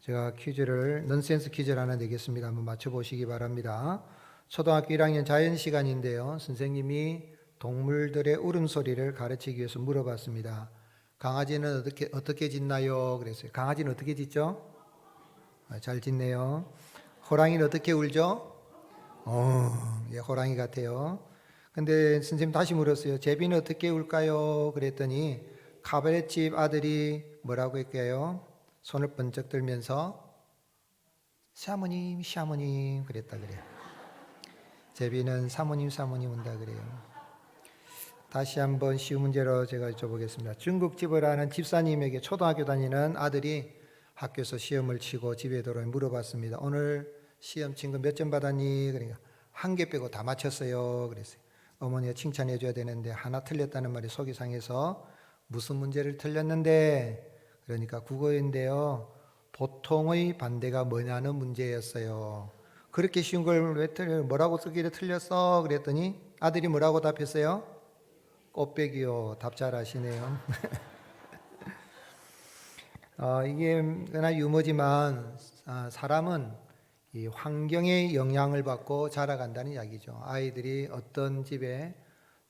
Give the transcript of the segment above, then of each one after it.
제가 퀴즈를 넌센스 퀴즈를 하나 내겠습니다. 한번 맞춰보시기 바랍니다. 초등학교 1학년 자연 시간인데요. 선생님이 동물들의 울음소리를 가르치기 위해서 물어봤습니다. 강아지는 어떻게 짖나요? 그랬어요. 강아지는 어떻게 짖죠? 잘 짖네요. 호랑이는 어떻게 울죠? 예, 호랑이 같아요. 근데 선생님 다시 물었어요. 제비는 어떻게 울까요? 그랬더니 카바렛집 아들이 뭐라고 했게요? 손을 번쩍 들면서 사모님, 사모님 그랬다 그래요. 제비는 사모님, 사모님 운다 그래요. 다시 한번 쉬운 문제로 제가 여쭤보겠습니다. 중국집을 하는 집사님에게 초등학교 다니는 아들이 학교에서 시험을 치고 집에 돌아와 물어봤습니다. 오늘 시험 친 거 몇 점 받았니? 그러니까 한 개 빼고 다 맞췄어요. 그랬어요. 어머니가 칭찬해 줘야 되는데 하나 틀렸다는 말이 속이 상해서 무슨 문제를 틀렸는데? 그러니까 국어인데요. 보통의 반대가 뭐냐는 문제였어요. 그렇게 쉬운 걸 왜 틀려? 뭐라고 쓰기를 틀렸어? 그랬더니 아들이 뭐라고 답했어요? 꽃배기요. 답 잘하시네요. 이게 그러나 유머지만 사람은 이 환경의 영향을 받고 자라간다는 이야기죠. 아이들이 어떤 집에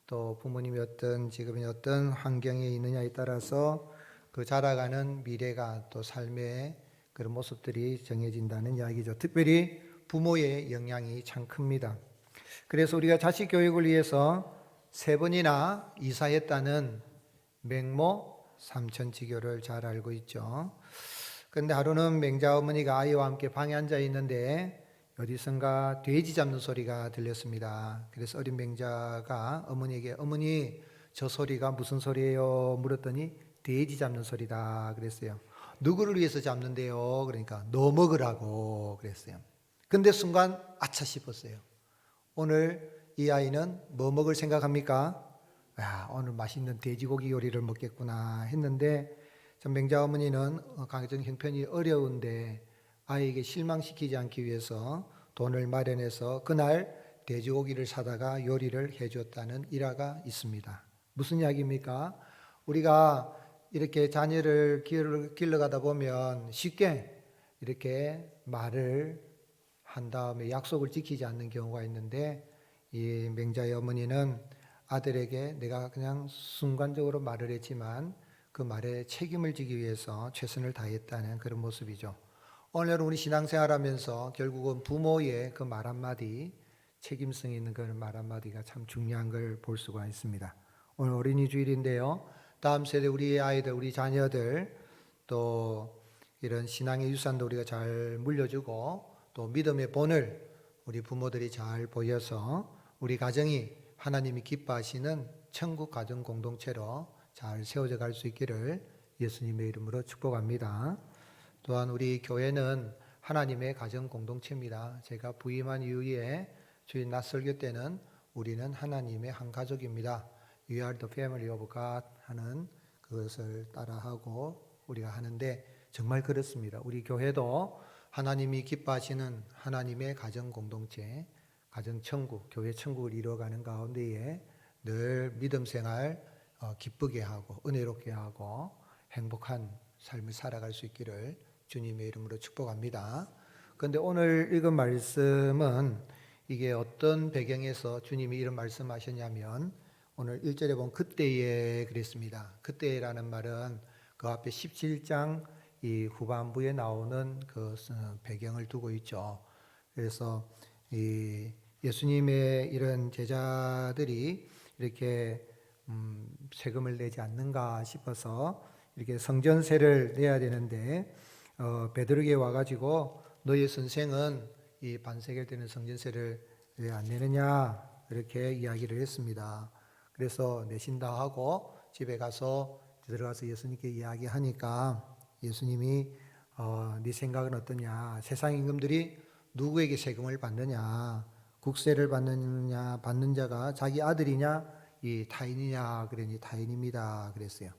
또 부모님이 어떤 지금이 어떤 환경에 있느냐에 따라서 그 자라가는 미래가 또 삶의 그런 모습들이 정해진다는 이야기죠. 특별히 부모의 영향이 참 큽니다. 그래서 우리가 자식 교육을 위해서 3번이나 이사했다는 맹모 삼천지교를 잘 알고 있죠. 그런데 하루는 맹자 어머니가 아이와 함께 방에 앉아 있는데 어디선가 돼지 잡는 소리가 들렸습니다. 그래서 어린 맹자가 어머니에게 어머니 저 소리가 무슨 소리예요? 물었더니 돼지 잡는 소리다 그랬어요. 누구를 위해서 잡는데요? 그러니까 너 먹으라고 그랬어요. 근데 순간 아차 싶었어요. 오늘 이 아이는 뭐 먹을 생각합니까? 오늘 맛있는 돼지고기 요리를 먹겠구나 했는데 맹자 어머니는 가정 형편이 어려운데 아이에게 실망시키지 않기 위해서 돈을 마련해서 그날 돼지고기를 사다가 요리를 해줬다는 일화가 있습니다. 무슨 이야기입니까? 우리가 이렇게 자녀를 길러가다 보면 쉽게 이렇게 말을 한 다음에 약속을 지키지 않는 경우가 있는데 이 맹자의 어머니는 아들에게 내가 그냥 순간적으로 말을 했지만 그 말에 책임을 지기 위해서 최선을 다했다는 그런 모습이죠. 오늘 우리 신앙생활하면서 결국은 부모의 그 말 한마디, 책임성 있는 그런 말 한마디가 참 중요한 걸 볼 수가 있습니다. 오늘 어린이 주일인데요. 다음 세대 우리 아이들, 우리 자녀들 또 이런 신앙의 유산도 우리가 잘 물려주고 또 믿음의 본을 우리 부모들이 잘 보여서 우리 가정이 하나님이 기뻐하시는 천국 가정 공동체로 잘 세워져 갈 수 있기를 예수님의 이름으로 축복합니다. 또한 우리 교회는 하나님의 가정 공동체입니다. 제가 부임한 이후에 주일 낮 설교 때는 우리는 하나님의 한 가족입니다. We are the family of God 하는 그것을 따라하고 우리가 하는데 정말 그렇습니다. 우리 교회도 하나님이 기뻐하시는 하나님의 가정 공동체, 가정 천국, 교회 천국을 이루어가는 가운데에 늘 믿음 생활 기쁘게 하고 은혜롭게 하고 행복한 삶을 살아갈 수 있기를 주님의 이름으로 축복합니다. 그런데 오늘 읽은 말씀은 이게 어떤 배경에서 주님이 이런 말씀하셨냐면 오늘 1절에 보면 그때에 그랬습니다. 그때라는 말은 그 앞에 17장 이 후반부에 나오는 그 배경을 두고 있죠. 그래서 이 예수님의 이런 제자들이 이렇게 세금을 내지 않는가 싶어서 이렇게 성전세를 내야 되는데 베드로에게 와가지고 너희 선생은 이 반세겔 되는 성전세를 왜 안 내느냐 이렇게 이야기를 했습니다. 그래서 내신다 하고 집에 가서 들어가서 예수님께 이야기하니까 예수님이 네 생각은 어떠냐? 세상 임금들이 누구에게 세금을 받느냐? 국세를 받느냐? 받는 자가 자기 아들이냐? 이 타인이냐? 그러니 타인입니다. 그랬어요.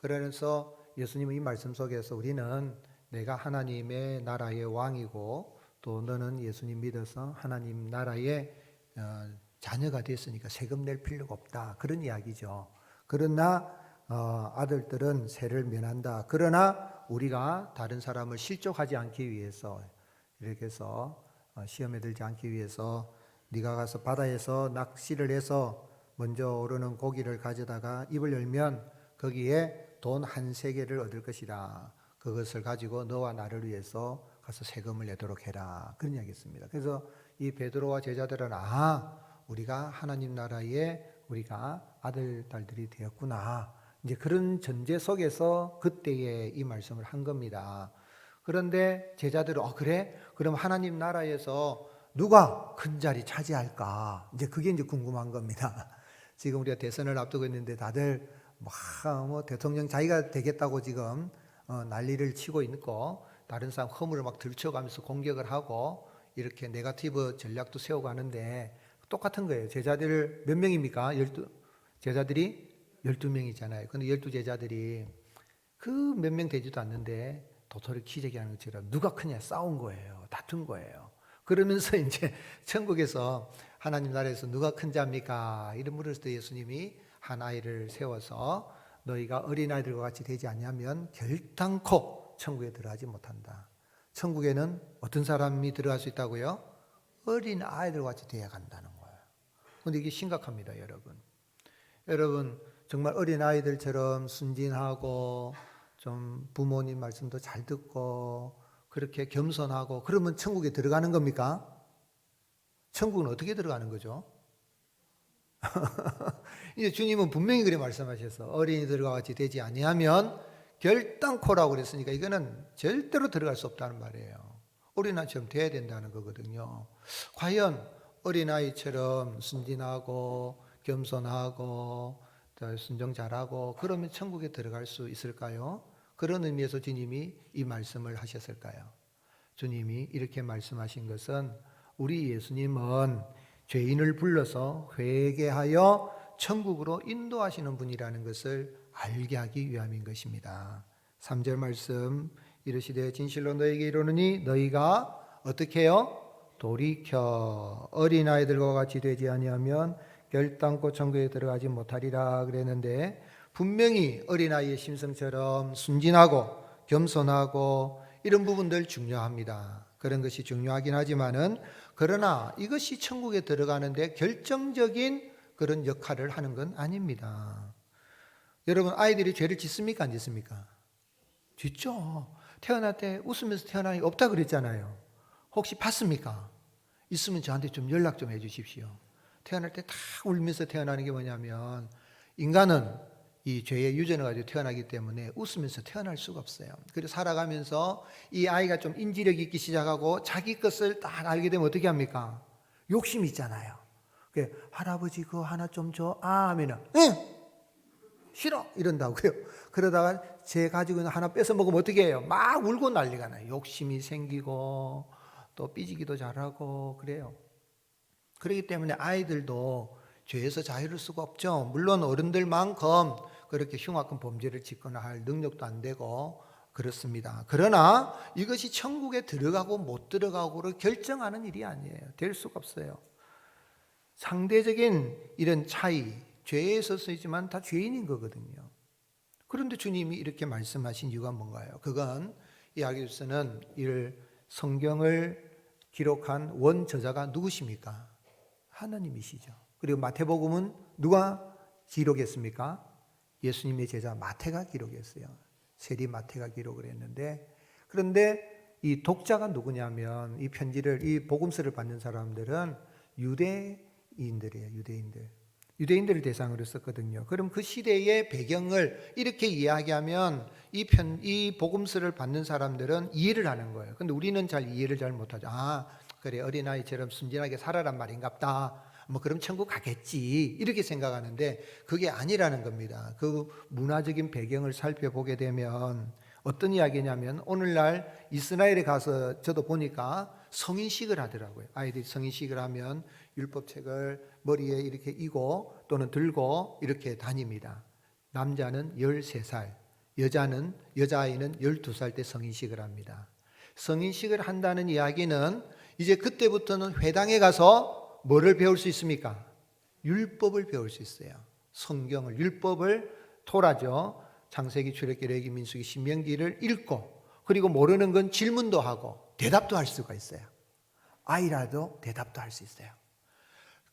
그러면서 예수님은 이 말씀 속에서 우리는 내가 하나님의 나라의 왕이고 또 너는 예수님 믿어서 하나님 나라의 자녀가 됐으니까 세금 낼 필요가 없다. 그런 이야기죠. 그러나 아들들은 세를 면한다. 그러나 우리가 다른 사람을 실족하지 않기 위해서 이렇게 해서 시험에 들지 않기 위해서 네가 가서 바다에서 낚시를 해서 먼저 오르는 고기를 가져다가 입을 열면 거기에 돈 한 세겔을 얻을 것이라. 그것을 가지고 너와 나를 위해서 가서 세금을 내도록 해라. 그런 이야기였습니다. 그래서 이 베드로와 제자들은 우리가 하나님 나라에 우리가 아들, 딸들이 되었구나. 이제 그런 전제 속에서 그때에 이 말씀을 한 겁니다. 그런데 제자들은 그래? 그럼 하나님 나라에서 누가 큰 자리 차지할까? 이제 그게 이제 궁금한 겁니다. 지금 우리가 대선을 앞두고 있는데 다들 뭐 대통령 자기가 되겠다고 지금 난리를 치고 있고 다른 사람 허물을 막 들춰가면서 공격을 하고 이렇게 네거티브 전략도 세우고 하는데 똑같은 거예요. 제자들 몇 명입니까? 제자들이 12명이잖아요. 근데 12제자들이 그 몇 명 되지도 않는데 도토리 키재기 하는 것처럼 누가 크냐 싸운 거예요. 다툰 거예요. 그러면서 이제 천국에서 하나님 나라에서 누가 큰 자입니까? 이런 물었을 때 예수님이 한 아이를 세워서 너희가 어린아이들과 같이 되지 않냐면 결단코 천국에 들어가지 못한다. 천국에는 어떤 사람이 들어갈 수 있다고요? 어린아이들과 같이 되어야 간다는 거예요. 그런데 이게 심각합니다, 여러분. 여러분 정말 어린아이들처럼 순진하고 좀 부모님 말씀도 잘 듣고 그렇게 겸손하고 그러면 천국에 들어가는 겁니까? 천국은 어떻게 들어가는 거죠? 이제 주님은 분명히 그래 말씀하셔서 어린이들과 같이 되지 아니하면 결단코라고 그랬으니까 이거는 절대로 들어갈 수 없다는 말이에요. 어린아이처럼 돼야 된다는 거거든요. 과연 어린아이처럼 순진하고 겸손하고 순종 잘하고 그러면 천국에 들어갈 수 있을까요? 그런 의미에서 주님이 이 말씀을 하셨을까요? 주님이 이렇게 말씀하신 것은 우리 예수님은 죄인을 불러서 회개하여 천국으로 인도하시는 분이라는 것을 알게 하기 위함인 것입니다. 3절 말씀 이르시되 진실로 너희에게 이르노니 너희가 어떻게 해요? 돌이켜 어린아이들과 같이 되지 아니하면 결단코 천국에 들어가지 못하리라 그랬는데 분명히 어린아이의 심성처럼 순진하고 겸손하고 이런 부분들 중요합니다. 그런 것이 중요하긴 하지만은 그러나 이것이 천국에 들어가는데 결정적인 그런 역할을 하는 건 아닙니다. 여러분 아이들이 죄를 짓습니까? 안 짓습니까? 짓죠. 태어날 때 웃으면서 태어나는 게 없다 그랬잖아요. 혹시 봤습니까? 있으면 저한테 좀 연락 좀 해주십시오. 태어날 때 다 울면서 태어나는 게 뭐냐면 인간은 이 죄의 유전을 가지고 태어나기 때문에 웃으면서 태어날 수가 없어요. 그래서 살아가면서 이 아이가 좀 인지력이 있기 시작하고 자기 것을 딱 알게 되면 어떻게 합니까? 욕심이 있잖아요. 할아버지 그거 하나 좀 줘. 하면은 싫어 이런다고요. 그러다가 제 가지고 있는 하나 뺏어 먹으면 어떻게 해요? 막 울고 난리가 나요. 욕심이 생기고 또 삐지기도 잘하고 그래요. 그렇기 때문에 아이들도 죄에서 자유를 수가 없죠. 물론 어른들만큼 그렇게 흉악한 범죄를 짓거나 할 능력도 안 되고 그렇습니다. 그러나 이것이 천국에 들어가고 못 들어가고를 결정하는 일이 아니에요. 될 수가 없어요. 상대적인 이런 차이, 죄에 있어서이지만 다 죄인인 거거든요. 그런데 주님이 이렇게 말씀하신 이유가 뭔가요? 그건 이 아기수는 이 성경을 기록한 원저자가 누구십니까? 하나님이시죠. 그리고 마태복음은 누가 기록했습니까? 예수님의 제자 마태가 기록했어요. 세리 마태가 기록을 했는데 그런데 이 독자가 누구냐면 이 편지를 이 복음서를 받는 사람들은 유대인들이에요. 유대인들을 대상으로 썼거든요. 그럼 그 시대의 배경을 이렇게 이야기하면 이 복음서를 받는 사람들은 이해를 하는 거예요. 근데 우리는 잘 이해를 잘 못하죠. 그래 어린아이처럼 순진하게 살아란 말인갑다. 뭐 그럼 천국 가겠지 이렇게 생각하는데 그게 아니라는 겁니다. 그 문화적인 배경을 살펴보게 되면 어떤 이야기냐면 오늘날 이스라엘에 가서 저도 보니까 성인식을 하더라고요. 아이들이 성인식을 하면 율법책을 머리에 이렇게 이고 또는 들고 이렇게 다닙니다. 남자는 13살, 여자아이는 12살 때 성인식을 합니다. 성인식을 한다는 이야기는 이제 그때부터는 회당에 가서 뭐를 배울 수 있습니까? 율법을 배울 수 있어요. 성경을, 율법을 토라죠. 창세기, 출애굽기, 레위기, 민수기, 신명기를 읽고 그리고 모르는 건 질문도 하고 대답도 할 수가 있어요. 아이라도 대답도 할 수 있어요.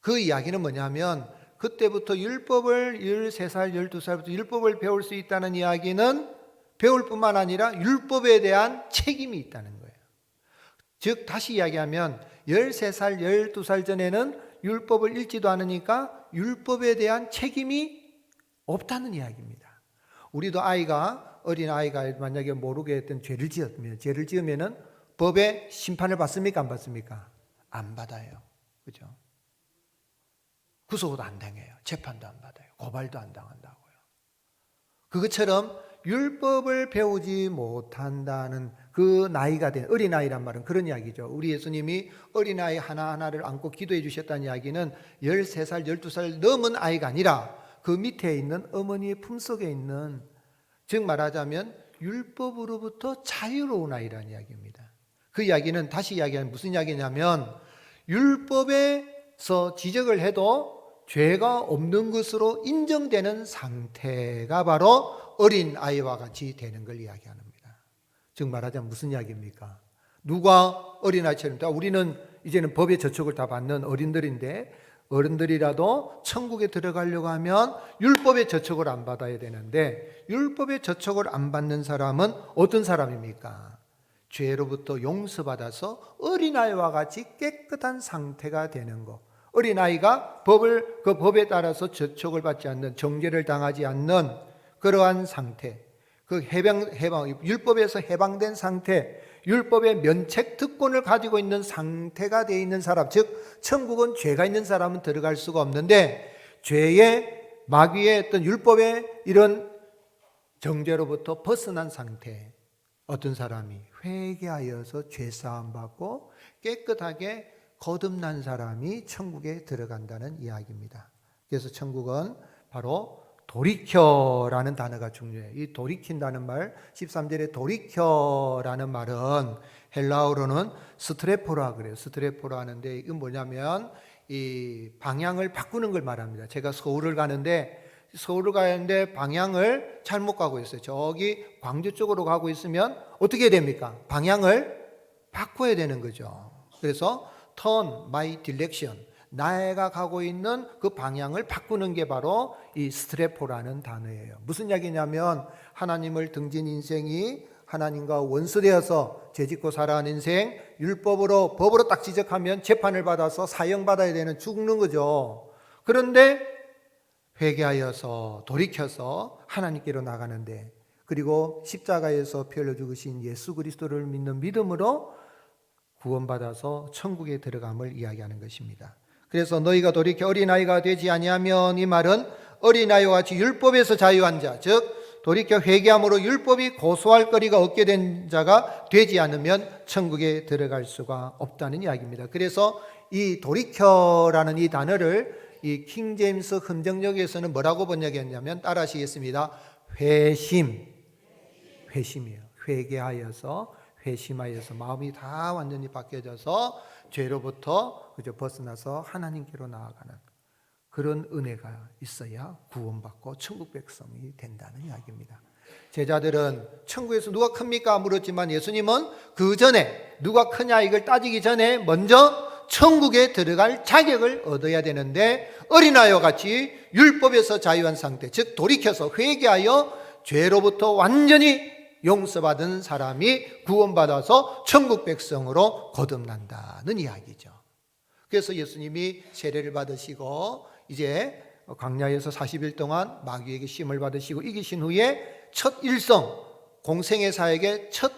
그 이야기는 뭐냐면 그때부터 율법을 13살, 12살부터 율법을 배울 수 있다는 이야기는 배울 뿐만 아니라 율법에 대한 책임이 있다는 거예요. 즉 다시 이야기하면 13살, 12살 전에는 율법을 읽지도 않으니까 율법에 대한 책임이 없다는 이야기입니다. 우리도 어린 아이가 만약에 모르게 했던 죄를 지으면은 법의 심판을 받습니까? 안 받습니까? 안 받아요. 그죠? 구속도 안 당해요. 재판도 안 받아요. 고발도 안 당한다고요. 그것처럼 율법을 배우지 못한다는 그 나이가 된 어린아이란 말은 그런 이야기죠. 우리 예수님이 어린아이 하나하나를 안고 기도해 주셨다는 이야기는 13살, 12살 넘은 아이가 아니라 그 밑에 있는 어머니의 품속에 있는, 즉 말하자면 율법으로부터 자유로운 아이라는 이야기입니다. 그 이야기는 다시 이야기하면 무슨 이야기냐면 율법에서 지적을 해도 죄가 없는 것으로 인정되는 상태가 바로 어린아이와 같이 되는 걸 이야기하는 겁니다. 즉 말하자면 무슨 이야기입니까? 누가 어린아이처럼, 우리는 이제는 법의 저촉을 다 받는 어른들인데 어른들이라도 천국에 들어가려고 하면 율법의 저촉을 안 받아야 되는데 율법의 저촉을 안 받는 사람은 어떤 사람입니까? 죄로부터 용서받아서 어린아이와 같이 깨끗한 상태가 되는 것. 어린아이가 그 법에 따라서 저촉을 받지 않는, 정죄를 당하지 않는 그러한 상태, 그 율법에서 해방된 상태, 율법의 면책 특권을 가지고 있는 상태가 되어 있는 사람, 즉 천국은 죄가 있는 사람은 들어갈 수가 없는데 죄의 마귀의 어떤 율법의 이런 정죄로부터 벗어난 상태, 어떤 사람이 회개하여서 죄사함 받고 깨끗하게 거듭난 사람이 천국에 들어간다는 이야기입니다. 그래서 천국은 바로 돌이켜라는 단어가 중요해요. 이 돌이킨다는 말, 13절에 돌이켜라는 말은 헬라어로는 스트레포라 그래요. 스트레포라 하는데 이건 뭐냐면 이 방향을 바꾸는 걸 말합니다. 제가 서울을 가는데 방향을 잘못 가고 있어요. 저기 광주 쪽으로 가고 있으면 어떻게 됩니까? 방향을 바꿔야 되는 거죠. 그래서 turn my direction, 나가 가고 있는 그 방향을 바꾸는 게 바로 이 스트레포라는 단어예요. 무슨 이야기냐면 하나님을 등진 인생이 하나님과 원수되어서 죄짓고 살아가는 인생, 법으로 딱 지적하면 재판을 받아서 사형받아야 되는, 죽는 거죠. 그런데 회개하여서 돌이켜서 하나님께로 나가는데, 그리고 십자가에서 피 흘려 죽으신 예수 그리스도를 믿는 믿음으로 구원받아서 천국에 들어감을 이야기하는 것입니다. 그래서 너희가 돌이켜 어린아이가 되지 아니하면, 이 말은 어린아이와 같이 율법에서 자유한 자, 즉 돌이켜 회개함으로 율법이 고소할 거리가 없게 된 자가 되지 않으면 천국에 들어갈 수가 없다는 이야기입니다. 그래서 이 돌이켜라는 이 단어를 이 킹제임스 흔정역에서는 뭐라고 번역했냐면, 따라 하시겠습니다. 회심이에요. 회개하여서, 회심하여서 마음이 다 완전히 바뀌어져서 죄로부터 벗어나서 하나님께로 나아가는 그런 은혜가 있어야 구원받고 천국 백성이 된다는 이야기입니다. 제자들은 천국에서 누가 큽니까? 물었지만 예수님은 그 전에, 누가 크냐 이걸 따지기 전에 먼저 천국에 들어갈 자격을 얻어야 되는데, 어린아이와 같이 율법에서 자유한 상태, 즉 돌이켜서 회개하여 죄로부터 완전히 용서받은 사람이 구원받아서 천국 백성으로 거듭난다는 이야기죠. 그래서 예수님이 세례를 받으시고 이제 광야에서 40일 동안 마귀에게 시험을 받으시고 이기신 후에 첫 일성, 공생의 사역의 첫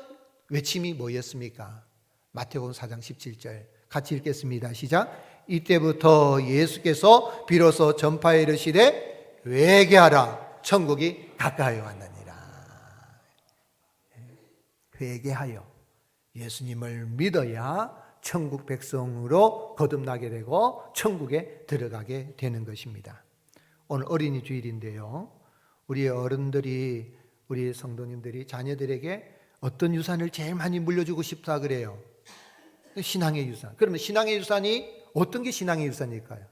외침이 뭐였습니까? 마태복음 4장 17절 같이 읽겠습니다. 시작. 이때부터 예수께서 비로소 전파에 이르시되 회개하라, 천국이 가까이 왔느니라. 회개하여 예수님을 믿어야 천국 백성으로 거듭나게 되고 천국에 들어가게 되는 것입니다. 오늘 어린이 주일인데요, 우리 어른들이, 우리 성도님들이 자녀들에게 어떤 유산을 제일 많이 물려주고 싶다 그래요? 신앙의 유산. 그러면 신앙의 유산이 어떤 게 신앙의 유산일까요?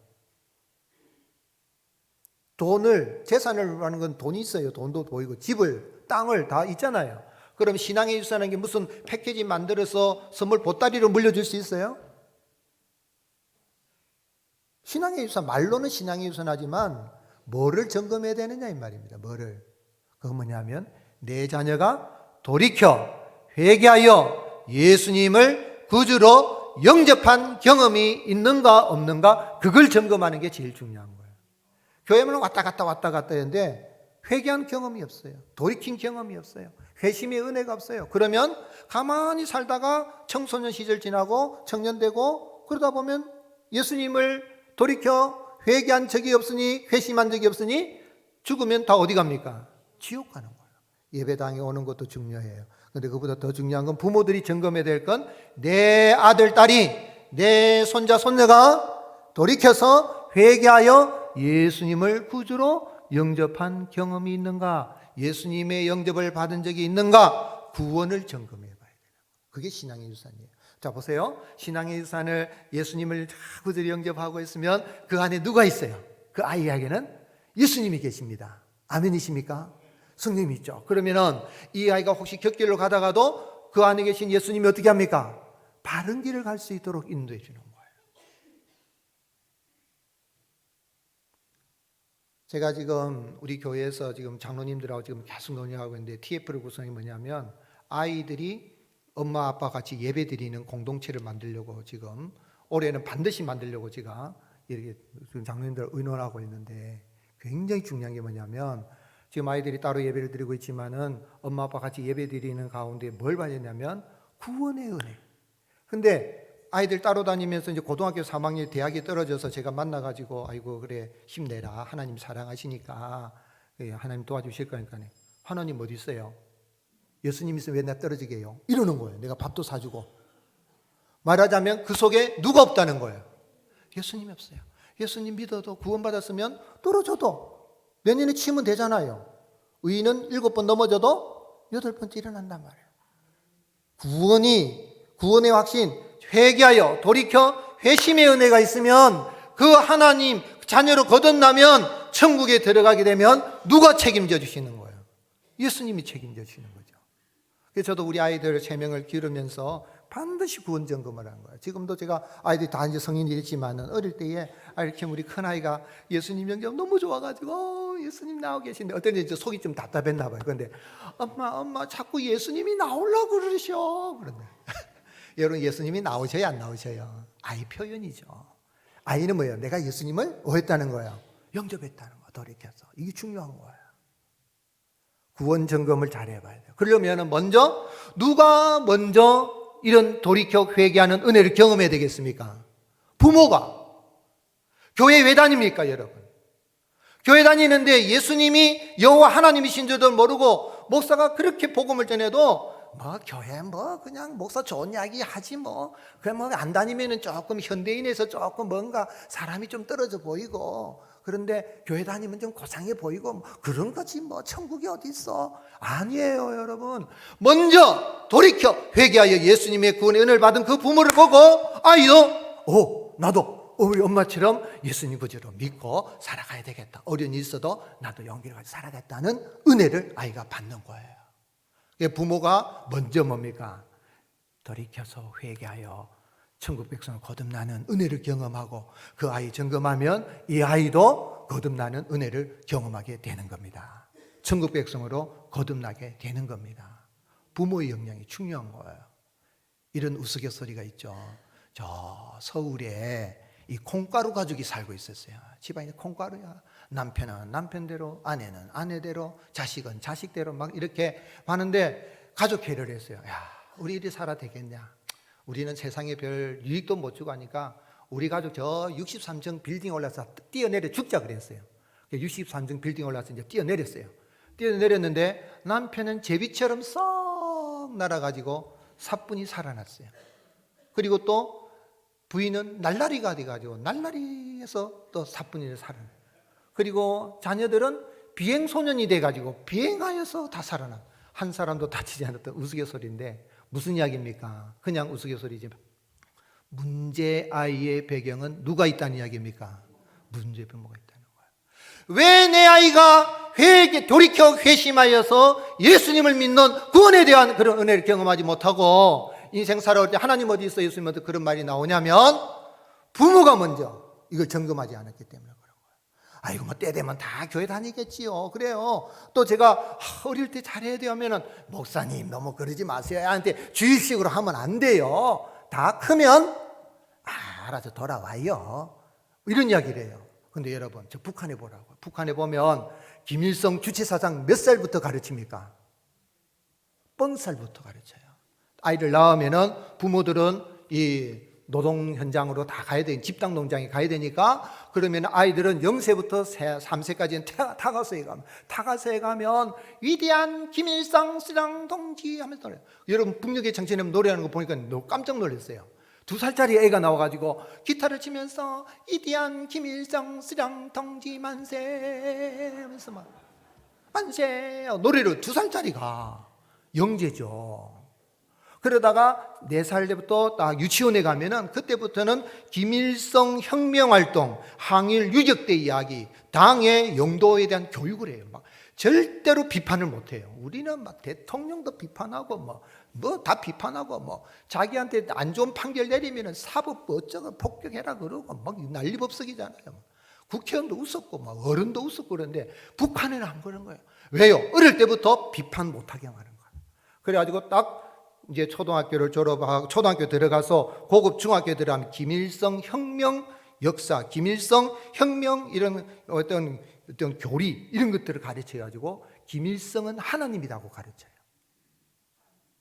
재산을 하는 건 돈이 있어요. 돈도 보이고 집을, 땅을 다 있잖아요. 그럼 신앙의 유산은 게 무슨 패키지 만들어서 선물 보따리로 물려줄 수 있어요? 신앙의 유산, 말로는 신앙의 유산 하지만 뭐를 점검해야 되느냐 이 말입니다. 뭐를. 그건 뭐냐면 내 자녀가 돌이켜 회개하여 예수님을 구주로 영접한 경험이 있는가 없는가, 그걸 점검하는 게 제일 중요한 거예요. 교회만 왔다 갔다 했는데 회개한 경험이 없어요. 돌이킨 경험이 없어요. 회심의 은혜가 없어요. 그러면 가만히 살다가 청소년 시절 지나고 청년 되고 그러다 보면 예수님을 돌이켜 회개한 적이 없으니, 회심한 적이 없으니 죽으면 다 어디 갑니까? 지옥 가는 거예요. 예배당에 오는 것도 중요해요. 그런데 그보다 더 중요한 건 부모들이 점검해야 될 건 내 아들, 딸이, 내 손자, 손녀가 돌이켜서 회개하여 예수님을 구주로 영접한 경험이 있는가, 예수님의 영접을 받은 적이 있는가, 구원을 점검해 봐야 돼요. 그게 신앙의 유산이에요. 자, 보세요. 신앙의 유산을 예수님을 구주로 영접하고 있으면 그 안에 누가 있어요? 그 아이에게는 예수님이 계십니다. 아멘이십니까? 성령이 있죠. 그러면은 이 아이가 혹시 격길로 가다가도 그 안에 계신 예수님이 어떻게 합니까? 바른 길을 갈 수 있도록 인도해 주는 거예요. 제가 지금 우리 교회에서 지금 장로님들하고 지금 계속 논의하고 있는데, TF를 구성이 뭐냐면 아이들이 엄마 아빠 같이 예배 드리는 공동체를 만들려고 지금 올해는 반드시 만들려고 제가 이렇게 장로님들 의논하고 있는데, 굉장히 중요한 게 뭐냐면 지금 아이들이 따로 예배를 드리고 있지만은 엄마 아빠 같이 예배 드리는 가운데 뭘 봐야 되냐면 구원의 은혜. 근데 아이들 따로 다니면서 이제 고등학교 3학년 대학에 떨어져서 제가 만나가지고 아이고 그래 힘내라, 하나님 사랑하시니까 하나님 도와주실 거니까. 하나님 어디 있어요? 예수님 있으면 왜 나 떨어지게 해요? 이러는 거예요. 내가 밥도 사주고. 말하자면 그 속에 누가 없다는 거예요? 예수님이 없어요. 예수님 믿어도 구원받았으면 떨어져도 내년에 치면 되잖아요. 의인은 7번 넘어져도 8번째 일어난단 말이에요. 구원의 확신, 회개하여 돌이켜 회심의 은혜가 있으면 그 하나님 자녀로 거듭나면 천국에 들어가게 되면 누가 책임져 주시는 거예요? 예수님이 책임져 주시는 거죠. 그래서 저도 우리 아이들 3명을 기르면서 반드시 구원 점검을 한 거예요. 지금도 제가 아이들이 다 이제 성인이 됐지만은 어릴 때에 이렇게 우리 큰아이가 예수님 영접 너무 좋아가지고 예수님 나오고 계신데 어떤 때 속이 좀 답답했나 봐요. 그런데 엄마 자꾸 예수님이 나오려고 그러셔. 그런데 여러분, 예수님이 나오셔야 안 나오셔요? 아이 표현이죠. 아이는 뭐예요? 내가 예수님을 했다는 거예요. 영접했다는 거, 돌이켜서. 이게 중요한 거예요. 구원 점검을 잘 해봐야 돼요. 그러려면 누가 먼저 이런 돌이켜 회개하는 은혜를 경험해야 되겠습니까? 부모가. 교회 왜 다닙니까, 여러분? 교회 다니는데 예수님이 여호와 하나님이신 줄도 모르고 목사가 그렇게 복음을 전해도 교회 그냥 목사 좋은 이야기 하지 그냥 안 다니면은 조금 현대인에서 조금 뭔가 사람이 좀 떨어져 보이고, 그런데 교회 다니면 좀 고상해 보이고 그런 거지 천국이 어디 있어? 아니에요, 여러분. 먼저 돌이켜 회개하여 예수님의 구원의 은혜를 받은 그 부모를 보고 아이도 나도 우리 엄마처럼 예수님 구주로 믿고 살아가야 되겠다. 어려움이 있어도 나도 용기를 가지고 살아가겠다는 은혜를 아이가 받는 거예요. 부모가 먼저 뭡니까? 돌이켜서 회개하여 천국 백성을 거듭나는 은혜를 경험하고 그 아이 점검하면 이 아이도 거듭나는 은혜를 경험하게 되는 겁니다. 천국 백성으로 거듭나게 되는 겁니다. 부모의 영향이 중요한 거예요. 이런 우스갯소리가 있죠. 저 서울에 이 콩가루 가족이 살고 있었어요. 집안이 콩가루야. 남편은 남편대로, 아내는 아내대로, 자식은 자식대로 막 이렇게 하는데 가족회의를 했어요. 야, 우리 이리 살아 되겠냐? 우리는 세상에 별 유익도 못 주고 하니까 우리 가족 저 63층 빌딩 올라서 뛰어내려 죽자 그랬어요. 63층 빌딩 올라서 이제 뛰어내렸어요. 뛰어내렸는데 남편은 제비처럼 썩 날아가지고 사뿐히 살아났어요. 그리고 또 부인은 날라리가 돼가지고 날라리에서 또 사뿐히 살아났어요. 그리고 자녀들은 비행소년이 돼가지고 비행하여서 다 살아나. 한 사람도 다치지 않았던 우스갯소리인데 무슨 이야기입니까? 그냥 우스갯소리지. 문제 아이의 배경은 누가 있다는 이야기입니까? 문제 부모가 있다는 거예요. 왜 내 아이가 돌이켜 회심하여서 예수님을 믿는 구원에 대한 그런 은혜를 경험하지 못하고 인생 살아올 때 하나님 어디 있어? 예수님 어디 그런 말이 나오냐면 부모가 먼저 이걸 점검하지 않았기 때문에 그런 거예요. 아이고 뭐 때 되면 다 교회 다니겠지요. 그래요. 또 제가 어릴 때 잘해야 돼요 하면은 목사님 너무 그러지 마세요. 애한테 주입식으로 하면 안 돼요. 다 크면 알아서 돌아와요. 이런 이야기를 해요. 근데 여러분 저 북한에 보라고요. 북한에 보면 김일성 주체사상 몇 살부터 가르칩니까? 뻥살부터 가르쳐요. 아이를 낳으면은 부모들은 이 노동 현장으로 다 가야 되니 집단 농장에 가야 되니까 그러면 아이들은 0세부터 3세까지는 타가서에 가면 위대한 김일성 수령 동지 하면서 노래요. 여러분 북녘의 청춘님 노래하는 거 보니까 깜짝 놀랐어요. 2살짜리 애가 나와가지고 기타를 치면서 위대한 김일성 수령 동지 만세 하면서 막 만세 노래를 2살짜리가 영재죠. 그러다가 4살 때부터 딱 유치원에 가면은 그때부터는 김일성 혁명활동, 항일 유적대 이야기, 당의 영도에 대한 교육을 해요. 막 절대로 비판을 못 해요. 우리는 막 대통령도 비판하고 뭐 다 비판하고 자기한테 안 좋은 판결 내리면은 사법 어쩌고 폭격해라 그러고 막 난리법석이잖아요. 국회의원도 웃었고 막 어른도 웃었고 그런데 북한에는 안 그런 거예요. 왜요? 어릴 때부터 비판 못하게 하는 거예요. 그래가지고 딱 이제 초등학교를 졸업하고 초등학교 들어가서 고급 중학교 들어가면 김일성 혁명 역사, 김일성 혁명 이런 어떤 교리 이런 것들을 가르쳐 가지고 김일성은 하나님이라고 가르쳐요.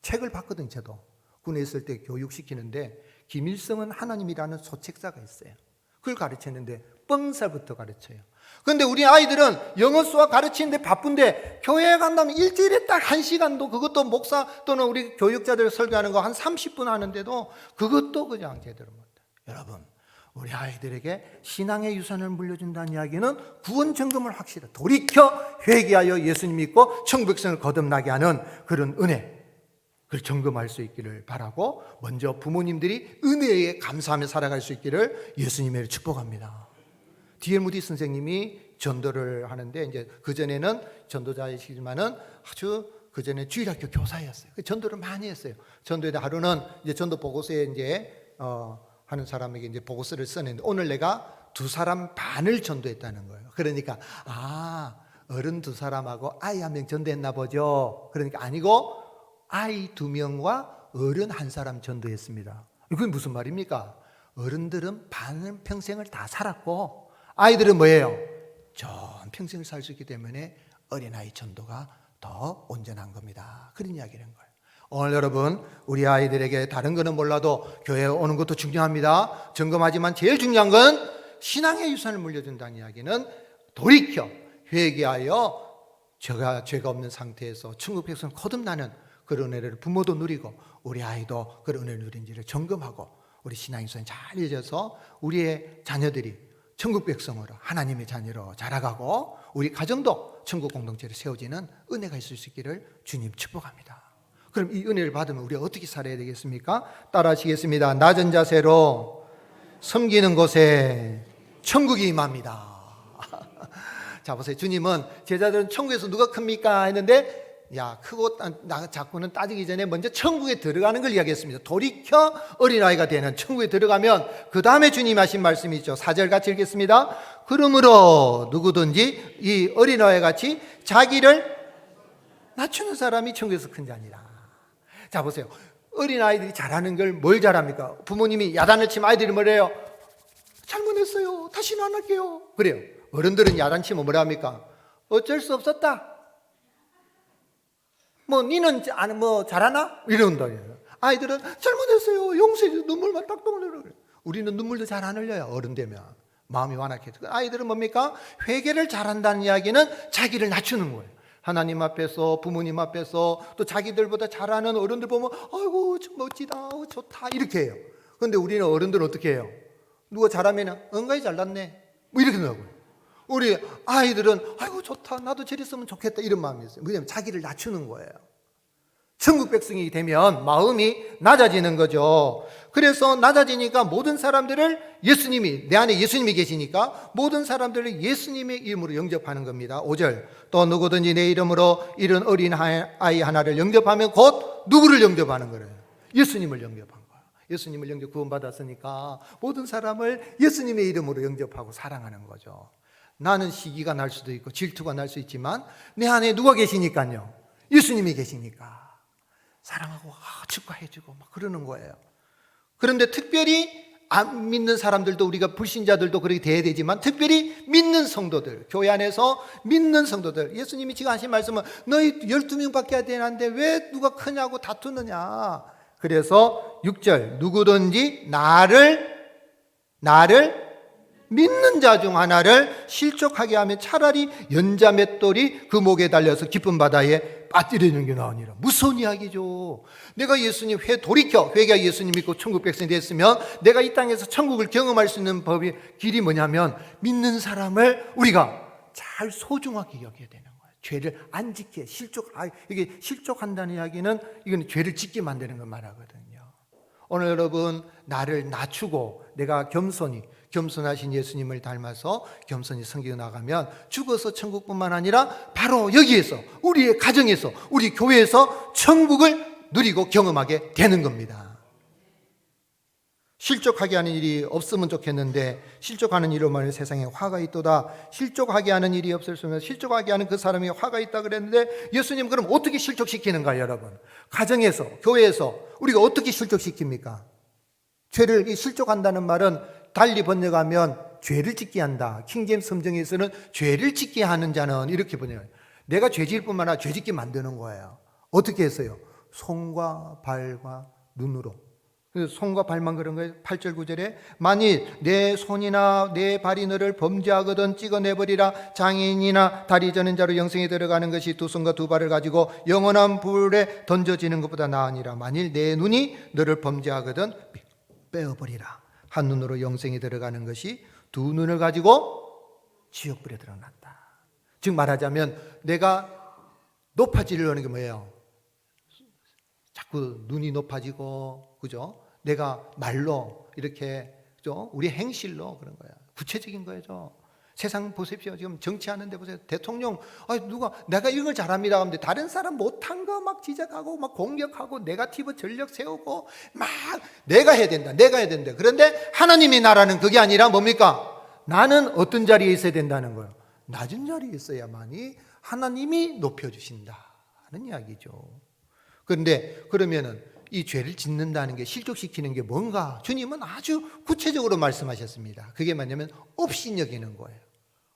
책을 봤거든 저도. 군에 있을 때 교육시키는데 김일성은 하나님이라는 소책자가 있어요. 그걸 가르쳤는데 뻥살부터 가르쳐요. 그런데 우리 아이들은 영어 수학 가르치는데 바쁜데 교회에 간다면 일주일에 딱 1시간도 그것도 목사 또는 우리 교육자들 설교하는 거 한 30분 하는데도 그것도 그냥 제대로 못해요. 여러분 우리 아이들에게 신앙의 유산을 물려준다는 이야기는 구원 점검을 확실히 돌이켜 회개하여 예수님 믿고 천국 백성을 거듭나게 하는 그런 은혜 그걸 점검할 수 있기를 바라고 먼저 부모님들이 은혜에 감사하며 살아갈 수 있기를 예수님의 축복합니다. D.L. 무디 선생님이 전도를 하는데 이제 그전에는 전도자이시지만은 아주 그전에 주일학교 교사였어요. 전도를 많이 했어요. 전도에 하루는 이제 전도 보고서에 이제 하는 사람에게 이제 보고서를 써냈는데 오늘 내가 2사람 반을 전도했다는 거예요. 그러니까 어른 2사람하고 아이 1명 전도했나 보죠. 그러니까 아니고 아이 2명과 어른 1사람 전도했습니다. 이건 무슨 말입니까? 어른들은 반 평생을 다 살았고 아이들은 뭐예요? 전 평생을 살 수 있기 때문에 어린아이 전도가 더 온전한 겁니다. 그런 이야기를 한 거예요. 오늘 여러분 우리 아이들에게 다른 거는 몰라도 교회에 오는 것도 중요합니다. 점검하지만 제일 중요한 건 신앙의 유산을 물려준다는 이야기는 돌이켜 회개하여 죄가 없는 상태에서 천국 백성 거듭나는 그런 은혜를 부모도 누리고 우리 아이도 그런 은혜를 누린지를 점검하고 우리 신앙의 유산을 잘 잊어서 우리의 자녀들이 천국 백성으로 하나님의 자녀로 자라가고 우리 가정도 천국 공동체로 세워지는 은혜가 있을 수 있기를 주님 축복합니다. 그럼 이 은혜를 받으면 우리가 어떻게 살아야 되겠습니까? 따라 하시겠습니다. 낮은 자세로 섬기는 곳에 천국이 임합니다. 자 보세요. 주님은 제자들은 천국에서 누가 큽니까? 했는데 야 크고 작고는 따지기 전에 먼저 천국에 들어가는 걸 이야기했습니다. 돌이켜 어린아이가 되는 천국에 들어가면 그 다음에 주님 하신 말씀이 있죠. 4절 같이 읽겠습니다. 그러므로 누구든지 이 어린아이 같이 자기를 낮추는 사람이 천국에서 큰 자니라. 자 보세요. 어린아이들이 잘하는 걸 뭘 잘합니까? 부모님이 야단을 치면 아이들이 뭐래요? 잘못했어요. 다시는 안 할게요. 그래요. 어른들은 야단치면 뭐라 합니까? 어쩔 수 없었다. 니는 잘하나? 이런다. 아이들은 잘못했어요. 용서해 눈물만 딱딱 흘려. 우리는 눈물도 잘 안 흘려요. 어른 되면 마음이 완악해져. 아이들은 뭡니까? 회개를 잘한다는 이야기는 자기를 낮추는 거예요. 하나님 앞에서 부모님 앞에서 또 자기들보다 잘하는 어른들 보면 아이고 멋지다 좋다 이렇게 해요. 그런데 우리는 어른들은 어떻게 해요? 누가 잘하면 은가히 잘났네 이렇게 나오고요. 우리 아이들은 아이고 좋다 나도 저랬으면 좋겠다 이런 마음이 있어요. 왜냐하면 자기를 낮추는 거예요. 천국 백성이 되면 마음이 낮아지는 거죠. 그래서 낮아지니까 모든 사람들을 예수님이, 내 안에 예수님이 계시니까 모든 사람들을 예수님의 이름으로 영접하는 겁니다. 5절, 또 누구든지 내 이름으로 이런 어린 아이 하나를 영접하면 곧 누구를 영접하는 거예요? 예수님을 영접한 거예요. 예수님을 영접 구원받았으니까 모든 사람을 예수님의 이름으로 영접하고 사랑하는 거죠. 나는 시기가 날 수도 있고 질투가 날 수 있지만 내 안에 누가 계시니까요? 예수님이 계시니까 사랑하고 축하해주고 막 그러는 거예요. 그런데 특별히 안 믿는 사람들도, 우리가 불신자들도 그렇게 돼야 되지만 특별히 믿는 성도들, 교회 안에서 믿는 성도들, 예수님이 지금 하신 말씀은 너희 12명밖에 되는데 왜 누가 크냐고 다투느냐. 그래서 6절, 누구든지 나를 믿는 자 중 하나를 실족하게 하면 차라리 연자 맷돌이 그 목에 달려서 깊은 바다에 빠뜨리는 게 나으니라. 무서운 이야기죠. 내가 예수님 돌이켜 회개하여 예수님 믿고 천국 백성이 됐으면 내가 이 땅에서 천국을 경험할 수 있는 길이 뭐냐면 믿는 사람을 우리가 잘 소중하게 여겨야 되는 거예요. 죄를 안 짓게, 이게 실족한다는 이야기는 이건 죄를 짓게 만드는 걸 말하거든요. 오늘 여러분, 나를 낮추고 내가 겸손하신 예수님을 닮아서 겸손히 섬기고 나가면 죽어서 천국뿐만 아니라 바로 여기에서, 우리의 가정에서, 우리 교회에서 천국을 누리고 경험하게 되는 겁니다. 실족하게 하는 일이 없으면 좋겠는데 실족하는 일로만 세상에 화가 있도다. 실족하게 하는 일이 없었으면 실족하게 하는 그 사람이 화가 있다 그랬는데 예수님 그럼 어떻게 실족시키는가 여러분? 가정에서, 교회에서 우리가 어떻게 실족시킵니까? 죄를 실족한다는 말은 달리 번역하면 죄를 짓게 한다. 킹제임스 성경에서는 죄를 짓게 하는 자는 이렇게 번역해요. 내가 죄 지을 뿐만 아니라 죄 짓게 만드는 거예요. 어떻게 했어요? 손과 발과 눈으로. 그래서 손과 발만 그런 거예요. 8절 9절에 만일 내 손이나 내 발이 너를 범죄하거든 찍어내버리라. 장애인이나 다리 저는 자로 영생에 들어가는 것이 두 손과 두 발을 가지고 영원한 불에 던져지는 것보다 나으니라. 만일 내 눈이 너를 범죄하거든 빼어버리라. 한 눈으로 영생에 들어가는 것이 두 눈을 가지고 지옥불에 들어간다. 즉 말하자면 내가 높아지려는 게 뭐예요? 자꾸 눈이 높아지고, 그죠? 내가 말로 이렇게, 그죠? 우리 행실로 그런 거야. 구체적인 거죠. 세상 보십시오. 지금 정치하는데 보세요. 대통령, 내가 이런 걸 잘합니다 하는데 다른 사람 못한 거 막 지적하고 막 공격하고 네거티브 전력 세우고 막 내가 해야 된다. 그런데 하나님의 나라는 그게 아니라 뭡니까? 나는 어떤 자리에 있어야 된다는 거예요. 낮은 자리에 있어야만이 하나님이 높여주신다는 이야기죠. 그런데 그러면은 이 죄를 짓는다는 게, 실족시키는 게 뭔가 주님은 아주 구체적으로 말씀하셨습니다. 그게 뭐냐면 업신여기는 거예요.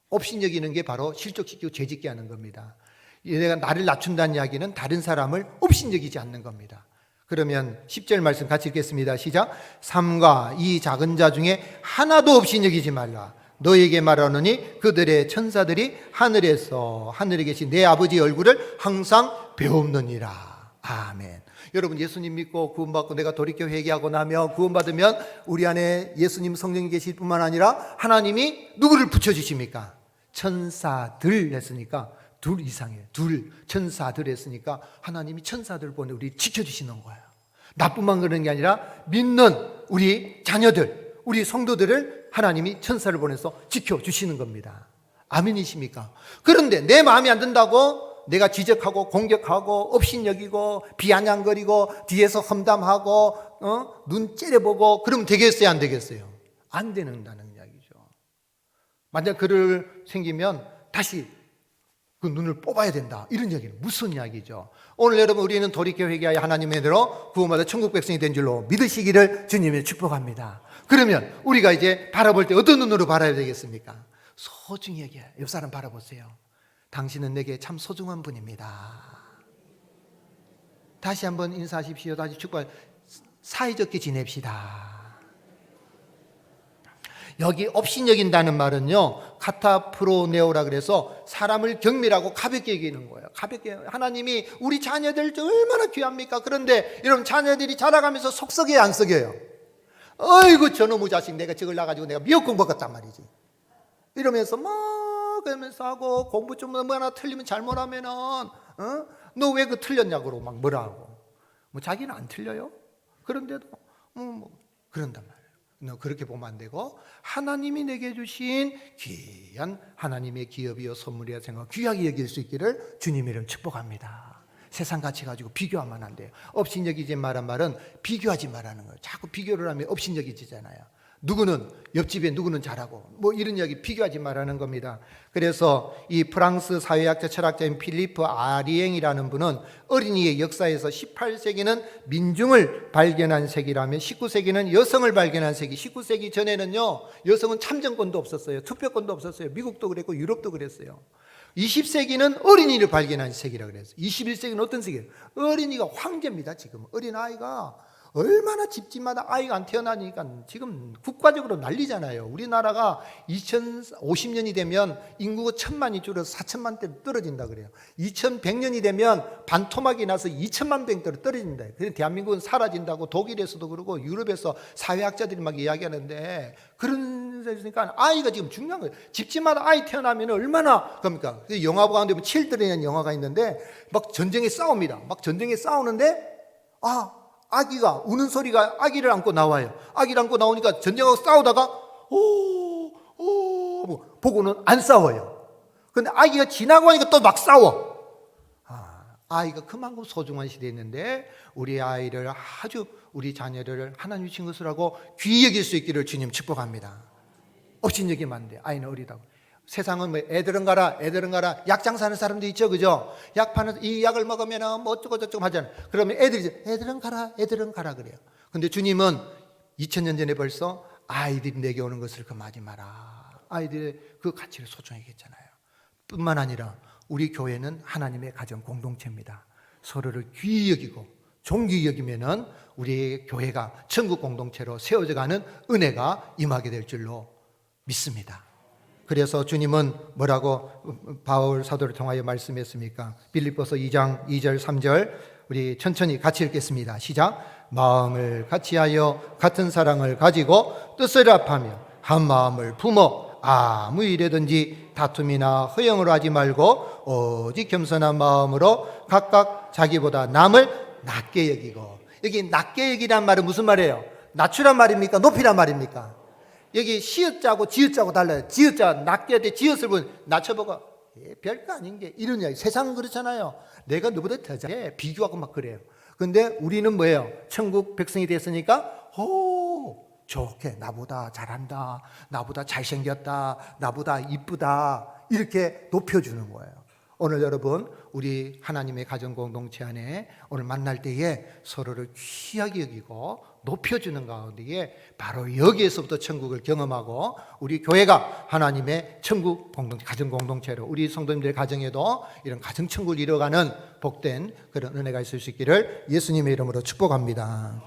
업신여기는 게 바로 실족시키고 죄짓게 하는 겁니다. 내가 나를 낮춘다는 이야기는 다른 사람을 업신여기지 않는 겁니다. 그러면 10절 말씀 같이 읽겠습니다. 시작. 삼가 이 작은 자 중에 하나도 업신여기지 말라. 너에게 말하노니 그들의 천사들이 하늘에 계신 내 아버지의 얼굴을 항상 배웁느니라. 아멘. 여러분, 예수님 믿고 구원받고 내가 돌이켜 회개하고 나면, 구원받으면 우리 안에 예수님 성령이 계실 뿐만 아니라 하나님이 누구를 붙여주십니까? 천사들 했으니까 둘 이상이에요. 천사들 했으니까 하나님이 천사들 보내 우리 지켜주시는 거예요. 나뿐만 그런 게 아니라 믿는 우리 자녀들, 우리 성도들을 하나님이 천사를 보내서 지켜주시는 겁니다. 아멘이십니까? 그런데 내 마음에 안 든다고 내가 지적하고 공격하고 업신여기고 비아냥거리고 뒤에서 험담하고 눈 째려보고 그러면 되겠어요, 안 되겠어요? 안 된다는 이야기죠. 만약 그럴 생기면 다시 그 눈을 뽑아야 된다, 이런 이야기는 무슨 이야기죠? 오늘 여러분, 우리는 돌이켜 회개하여 하나님의 대로 구원받아 천국 백성이 된 줄로 믿으시기를 주님의 축복합니다. 그러면 우리가 이제 바라볼 때 어떤 눈으로 바라야 되겠습니까? 소중히 얘기해요. 옆 사람 바라보세요. 당신은 내게 참 소중한 분입니다. 다시 한번 인사하십시오. 다시 축복. 사이좋게 지냅시다. 여기 업신여긴다는 말은요, 카타프로네오라 그래서 사람을 경밀하고 가볍게 여기는 거예요. 가볍게. 하나님이 우리 자녀들 얼마나 귀합니까? 그런데 여러분, 자녀들이 자라가면서 속 썩여요, 안 썩여요? 어이구 저놈의 자식, 내가 저걸 나가지고 내가 미역국 먹었단 말이지. 이러면서 그러면서 하고, 공부 좀 뭐 하나 틀리면 잘못하면은 너 왜 그 틀렸냐고 막 뭐라 하고. 뭐 자기는 안 틀려요. 그런데도 그런단 말이에요. 너 그렇게 보면 안 되고 하나님이 내게 주신 귀한 하나님의 기업이요 선물이야 생각 귀하게 여길 수 있기를 주님의 이름 축복합니다. 세상 가치 가지고 비교하면 안 돼요. 업신여기지 말란 말은 비교하지 말라는 거예요. 자꾸 비교를 하면 업신여기지잖아요. 누구는 옆집에 누구는 잘하고 뭐 이런 이야기 비교하지 말라는 겁니다. 그래서 이 프랑스 사회학자 철학자인 필리프 아리eng이라는 분은 어린이의 역사에서 18세기는 민중을 발견한 세기라면 19세기는 여성을 발견한 세기. 19세기 전에는요 여성은 참정권도 없었어요. 투표권도 없었어요. 미국도 그랬고 유럽도 그랬어요. 20세기는 어린이를 발견한 세기라고 그랬어요. 21세기는 어떤 세기예요? 어린이가 황제입니다. 지금 어린아이가 얼마나 집집마다 아이가 안 태어나니까 지금 국가적으로 난리잖아요. 우리나라가 2050년이 되면 인구가 1000만이 줄어서 4천만 대로 떨어진다 그래요. 2100년이 되면 반토막이 나서 2천만 병대로 떨어진다. 그래서 대한민국은 사라진다고 독일에서도 그러고 유럽에서 사회학자들이 막 이야기하는데 그런 데니까 아이가 지금 중요한 거예요. 집집마다 아이 태어나면 얼마나 그럽니까? 영화 가운데 보면 칠드런이라는 영화가 있는데 막 전쟁에 싸웁니다. 막 전쟁에 싸우는데 아기가 우는 소리가 아기를 안고 나와요. 아기를 안고 나오니까 전쟁하고 싸우다가 보고는 안 싸워요. 근데 아기가 지나고 하니까 또 막 싸워. 아이가 그만큼 소중한 시대였는데 우리 아이를 아주 우리 자녀를 하나님 주신 것을 하고 귀히 여길 수 있기를 주님 축복합니다. 업신여기면 안 돼. 아이는 어리다고. 세상은 뭐 애들은 가라 약 장사하는 사람도 있죠, 그죠? 약 파는 이 약을 먹으면 뭐 어쩌고 저쩌고 하잖아요. 그러면 애들은 가라 그래요. 근데 주님은 2000년 전에 벌써 아이들이 내게 오는 것을 금하지 마라. 아이들의 그 가치를 소중하게 했잖아요. 뿐만 아니라 우리 교회는 하나님의 가정 공동체입니다. 서로를 귀히 여기고 존귀히 여기면은 우리 교회가 천국 공동체로 세워져가는 은혜가 임하게 될 줄로 믿습니다. 그래서 주님은 뭐라고 바울 사도를 통하여 말씀했습니까? 빌립보서 2장 2절 3절 우리 천천히 같이 읽겠습니다. 시작. 마음을 같이하여 같은 사랑을 가지고 뜻을 합하며 한 마음을 품어 아무 일에든지 다툼이나 허영으로 하지 말고 오직 겸손한 마음으로 각각 자기보다 남을 낮게 여기고. 여기 낮게 여기란 말은 무슨 말이에요? 낮추란 말입니까? 높이란 말입니까? 여기 시읒자고 지읒자고 달라요. 지읒자 낮게 할 때 지읒을 보면 낮춰보고 별거 아닌 게 이런 이야기. 세상은 그렇잖아요. 내가 너보다 더 잘해 비교하고 막 그래요. 근데 우리는 뭐예요? 천국 백성이 됐으니까 좋게 나보다 잘한다, 나보다 잘생겼다, 나보다 이쁘다 이렇게 높여주는 거예요. 오늘 여러분 우리 하나님의 가정 공동체 안에 오늘 만날 때에 서로를 귀하게 여기고 높여주는 가운데에 바로 여기에서부터 천국을 경험하고 우리 교회가 하나님의 천국 공동체, 가정 공동체로 우리 성도님들 가정에도 이런 가정 천국을 이뤄가는 복된 그런 은혜가 있을 수 있기를 예수님의 이름으로 축복합니다.